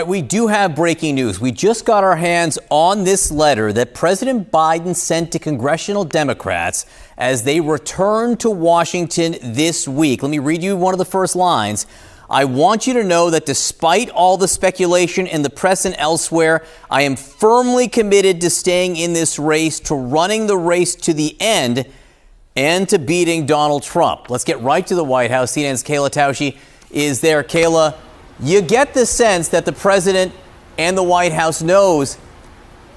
We do have breaking news. We just got our hands on this letter that President Biden sent to congressional Democrats as they return to Washington this week. Let me read you one of the first lines. I want you to know that despite all the speculation in the press and elsewhere, I am firmly committed to staying in this race, to running the race to the end, and to beating Donald Trump. Let's get right to the White House. CNN's Kayla Tausche is there. Kayla, you get the sense that the president and the White House knows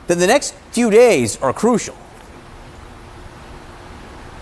that the next few days are crucial.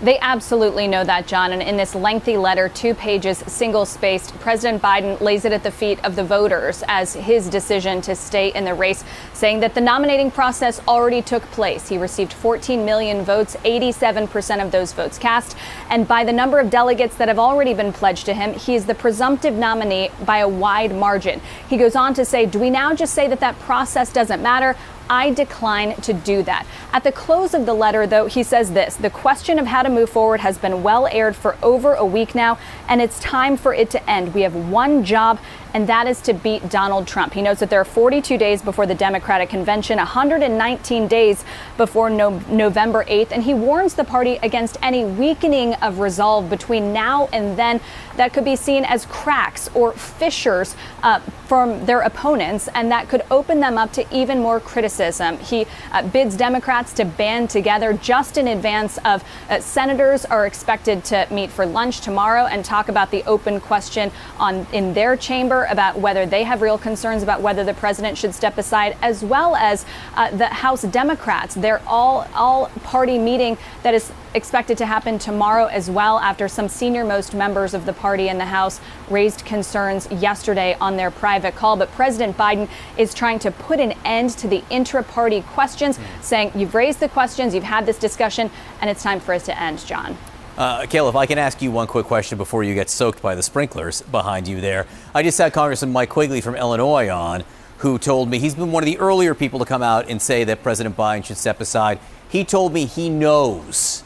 They absolutely know that, John. And in this lengthy letter, 2 pages, single-spaced, President Biden lays it at the feet of the voters as his decision to stay in the race, saying that the nominating process already took place. He received 14 million votes, 87% of those votes cast. And by the number of delegates that have already been pledged to him, he is the presumptive nominee by a wide margin. He goes on to say, do we now just say that that process doesn't matter? I decline to do that. At the close of the letter, though, he says this: the question of how to move forward has been well aired for over a week now, and it's time for it to end. We have one job, and that is to beat Donald Trump. He notes that there are 42 days before the Democratic convention, 119 days before November 8th, and he warns the party against any weakening of resolve between now and then that could be seen as cracks or fissures from their opponents, and that could open them up to even more criticism. He bids Democrats to band together just in advance of senators are expected to meet for lunch tomorrow and talk about the open question in their chamber about whether they have real concerns about whether the president should step aside, as well as the House Democrats. Their all-party meeting that is expected to happen tomorrow as well, after some senior-most members of the party in the House raised concerns yesterday on their private call. But President Biden is trying to put an end to the intra-party questions, saying you've raised the questions, you've had this discussion, and it's time for it to end, John. Kayla, if I can ask you one quick question before you get soaked by the sprinklers behind you there. I just had Congressman Mike Quigley from Illinois on, who told me he's been one of the earlier people to come out and say that President Biden should step aside. He told me he knows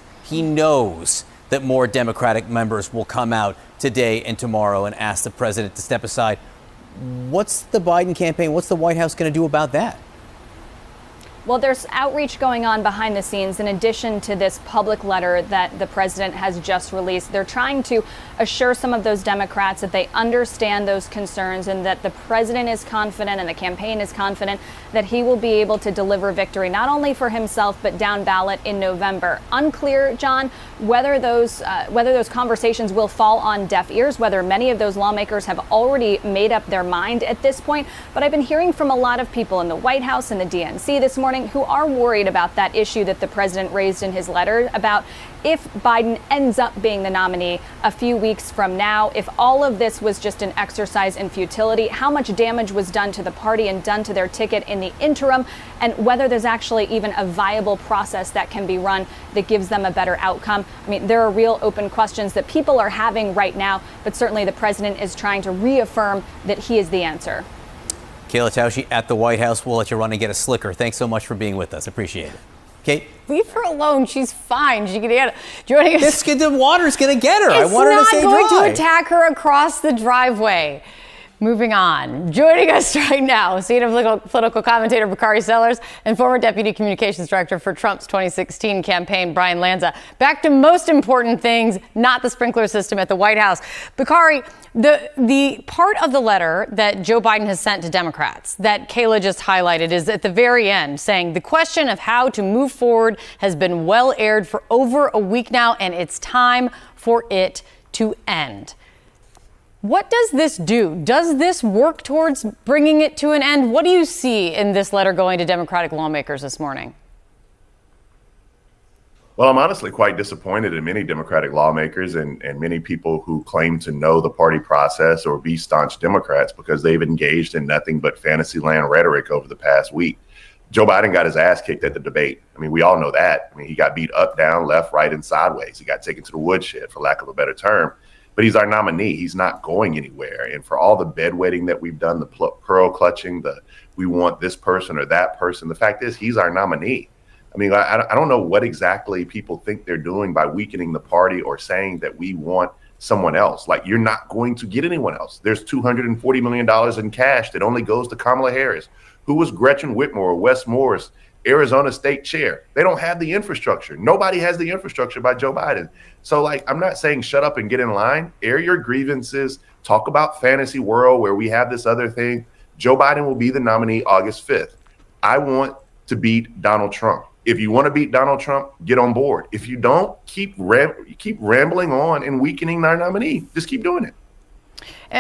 that more Democratic members will come out today and tomorrow and ask the president to step aside. What's the Biden campaign, what's the White House going to do about that? Well, there's outreach going on behind the scenes in addition to this public letter that the president has just released. They're trying to assure some of those Democrats that they understand those concerns and that the president is confident and the campaign is confident that he will be able to deliver victory, not only for himself, but down ballot in November. Unclear, John, whether those conversations will fall on deaf ears, whether many of those lawmakers have already made up their mind at this point. But I've been hearing from a lot of people in the White House and the DNC this morning who are worried about that issue that the president raised in his letter about if Biden ends up being the nominee a few weeks from now, if all of this was just an exercise in futility, how much damage was done to the party and done to their ticket in the interim, and whether there's actually even a viable process that can be run that gives them a better outcome. I mean, there are real open questions that people are having right now, but certainly the president is trying to reaffirm that he is the answer. Kayla Tausche at the White House. We'll let you run and get a slicker. Thanks so much for being with us. Appreciate it. Kate? Leave her alone. She's fine. She can get joining us. The water's going to get her. I want her to stay dry. It's not going to attack her across the driveway. Moving on. Joining us right now, CNN political commentator Bakari Sellers and former Deputy Communications Director for Trump's 2016 campaign, Brian Lanza. Back to most important things, not the sprinkler system at the White House. Bakari, the part of the letter that Joe Biden has sent to Democrats that Kayla just highlighted is at the very end, saying the question of how to move forward has been well aired for over a week now, and it's time for it to end. What does this do? Does this work towards bringing it to an end? What do you see in this letter going to Democratic lawmakers this morning? Well, I'm honestly quite disappointed in many Democratic lawmakers and many people who claim to know the party process or be staunch Democrats because they've engaged in nothing but fantasyland rhetoric over the past week. Joe Biden got his ass kicked at the debate. I mean, we all know that. I mean, he got beat up, down, left, right, and sideways. He got taken to the woodshed, for lack of a better term. But he's our nominee. He's not going anywhere. And for all the bedwetting that we've done, the pearl clutching, we want this person or that person, the fact is he's our nominee. I mean, I don't know what exactly people think they're doing by weakening the party or saying that we want someone else. Like, you're not going to get anyone else. There's $240 million in cash that only goes to Kamala Harris. Who was Gretchen Whitmer or Wes Moore's Arizona state chair? They don't have the infrastructure. Nobody has the infrastructure by Joe Biden. So, like, I'm not saying shut up and get in line. Air your grievances. Talk about fantasy world where we have this other thing. Joe Biden will be the nominee August 5th. I want to beat Donald Trump. If you want to beat Donald Trump, get on board. If you don't, keep rambling on and weakening our nominee. Just keep doing it.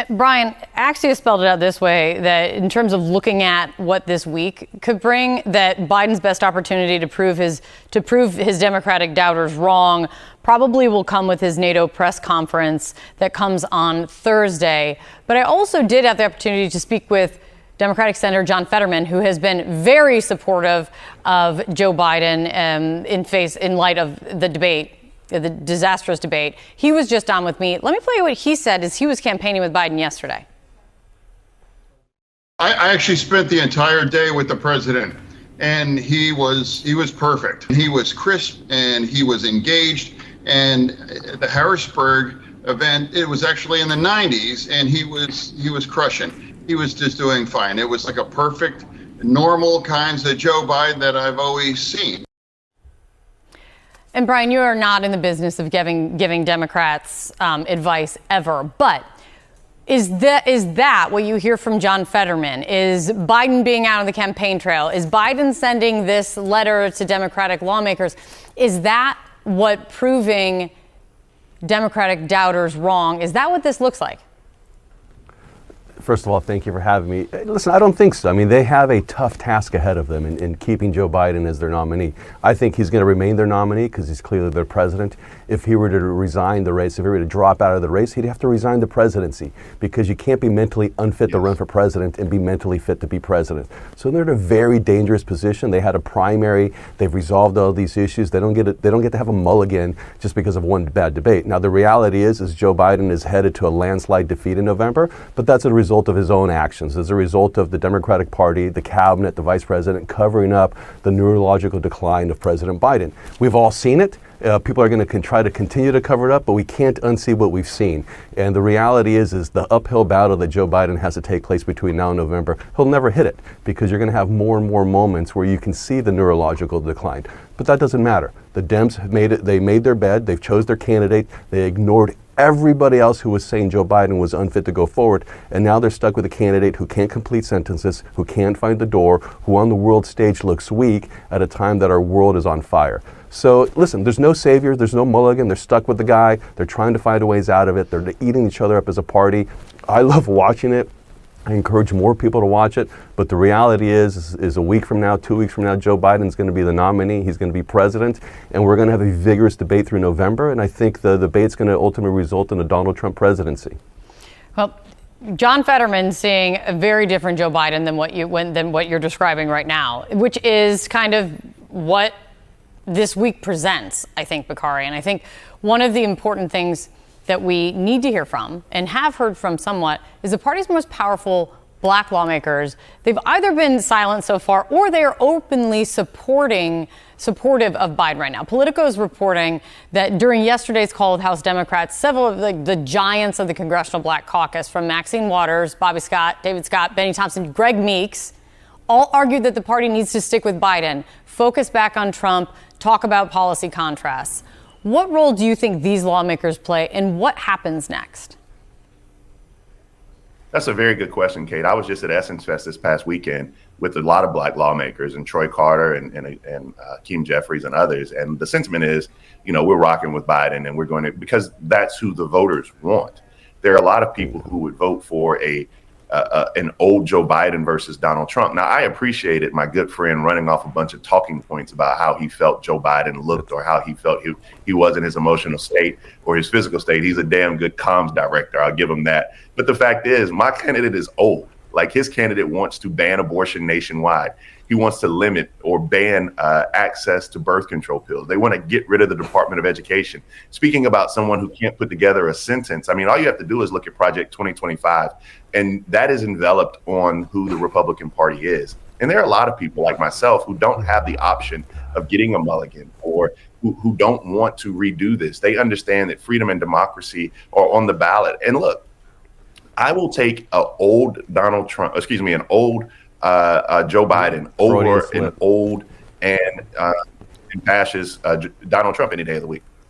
Brian, Axios spelled it out this way, that in terms of looking at what this week could bring, that Biden's best opportunity to prove his Democratic doubters wrong probably will come with his NATO press conference that comes on Thursday. But I also did have the opportunity to speak with Democratic Senator John Fetterman, who has been very supportive of Joe Biden in light of the debate, the disastrous debate. He was just on with me. Let me play you what he said as he was campaigning with Biden yesterday. I actually spent the entire day with the president, and he was perfect. He was crisp and he was engaged. And the Harrisburg event, it was actually in the 90s, and he was crushing. He was just doing fine. It was like a perfect, normal kinds of Joe Biden that I've always seen. And Brian, you are not in the business of giving Democrats advice ever, but is that what you hear from John Fetterman? Is Biden being out on the campaign trail? Is Biden sending this letter to Democratic lawmakers? Is that what proving Democratic doubters wrong? Is that what this looks like? First of all, thank you for having me. Listen, I don't think so. I mean, they have a tough task ahead of them in keeping Joe Biden as their nominee. I think he's going to remain their nominee because he's clearly their president. If he were to resign the race, if he were to drop out of the race, he'd have to resign the presidency because you can't be mentally unfit to run for president and be mentally fit to be president. So they're in a very dangerous position. They had a primary. They've resolved all these issues. They don't get to have a mulligan just because of one bad debate. Now, the reality is Joe Biden is headed to a landslide defeat in November, but that's a result of his own actions, as a result of the Democratic Party, the cabinet, the vice president covering up the neurological decline of President Biden. We've all seen it. People are going to try to continue to cover it up, but we can't unsee what we've seen. And the reality is the uphill battle that Joe Biden has to take place between now and November, he'll never hit it because you're going to have more and more moments where you can see the neurological decline. But that doesn't matter. The Dems have made it. They made their bed. They've chose their candidate. They ignored everybody else who was saying Joe Biden was unfit to go forward, and now they're stuck with a candidate who can't complete sentences, who can't find the door, who on the world stage looks weak at a time that our world is on fire. So listen, there's no savior, there's no mulligan, they're stuck with the guy, they're trying to find ways out of it, they're eating each other up as a party. I love watching it. I encourage more people to watch it, but the reality is a week from now, 2 weeks from now, Joe Biden's going to be the nominee, he's going to be president, and we're going to have a vigorous debate through November, and I think the debate's going to ultimately result in a Donald Trump presidency. Well, John Fetterman seeing a very different Joe Biden than what you're describing right now, which is kind of what this week presents, I think, Bakari. And I think one of the important things that we need to hear from and have heard from somewhat is the party's most powerful black lawmakers. They've either been silent so far or they are openly supportive of Biden right now. Politico is reporting that during yesterday's call with House Democrats, several of the giants of the Congressional Black Caucus, from Maxine Waters, Bobby Scott, David Scott, Benny Thompson, Greg Meeks, all argued that the party needs to stick with Biden, focus back on Trump, talk about policy contrasts. What role do you think these lawmakers play, and what happens next? That's a very good question, Kate. I was just at Essence Fest this past weekend with a lot of black lawmakers, and Troy Carter and Keem Jeffries and others. And the sentiment is, we're rocking with Biden, and we're going to, because that's who the voters want. There are a lot of people who would vote for an old Joe Biden versus Donald Trump. Now, I appreciated my good friend running off a bunch of talking points about how he felt Joe Biden looked or how he felt he was in his emotional state or his physical state. He's a damn good comms director. I'll give him that. But the fact is, my candidate is old. Like, his candidate wants to ban abortion nationwide. He wants to limit or ban access to birth control pills. They want to get rid of the Department of Education. Speaking about someone who can't put together a sentence, I mean, all you have to do is look at Project 2025, and that is enveloped on who the Republican Party is. And there are a lot of people like myself who don't have the option of getting a mulligan, or who don't want to redo this. They understand that freedom and democracy are on the ballot. And look, I will take an old Joe Biden over an old and fascist Donald Trump any day of the week.